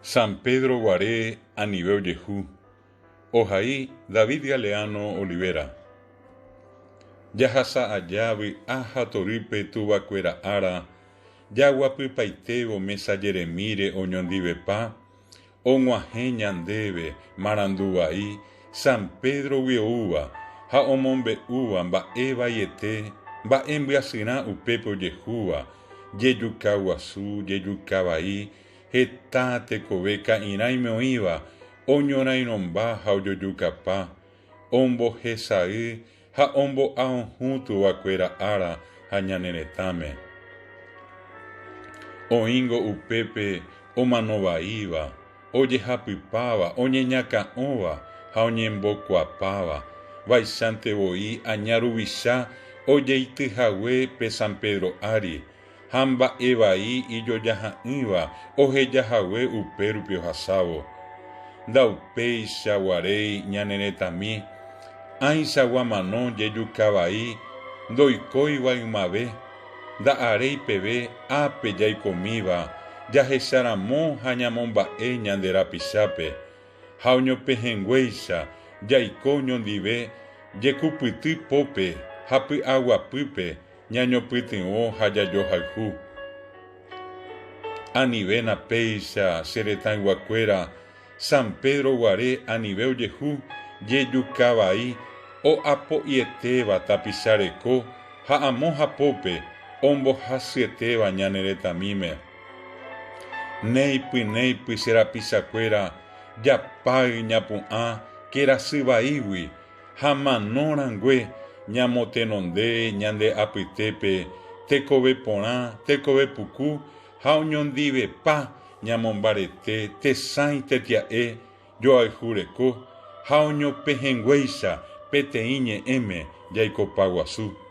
San Pedro Guaré, Anibeu Yehu. Ojaí, David Galeano Olivera. Yahasa ayavi, aja toripe tuba cuera ara. Yaguapi paitebo mesa yeremire oñondivepa. Onguajeña andeve, maranduaí. San Pedro Guiouba, ha omombe uva, mba'eva yete, mba'embyasyrã upépe ojehúva, jejukaguasu, jejukavai, heta tekove ka'irãime oĩva, oñorãirõmba ha ojojukapa, ombohesay ha ombo'ahõhũ tuvakuéra ára ha ñane retãme. Oĩngo upépe omanovaíva, ojehapypáva, oñeñakãóva ha oñembokuapáva, vaichántevoi añaruvicha ojeityhague pe San Pedro ári, ha mba'evai ijojaha'ỹva ohejahague upérupi ohasávo. Ndaupéicha guaréi ñane retãmi, áichagua mano jejukavai, ndoikóiva ymave, nda'aréi peve ápe jaikomíva, jahecharamo ha ñamomba'e ñande rapichápe, ha oñopehẽnguéicha jaiko oñondive jekupyty pópe ha py'aguapýpe ñañopytyvõ ha jajohayhu. Anivéna péicha che retãyguakuéra San Pedro Guaré Anibeu Jehu jejukavai oapo'ietéva tapichareko ha amo hapópe ombohasyetéva ñane retãmíme. Néipy che rapichakuéra japáy ñapu'ã kerasyvaígui ha manórãngue ñamotenonde ñande apytépe tekove porã, tekove puku ha oñondivepa ñamombarete tesãi tetia'e joayhu reko ha oñopehẽnguéicha peteĩ ñe'ẽme jaikopa guasu.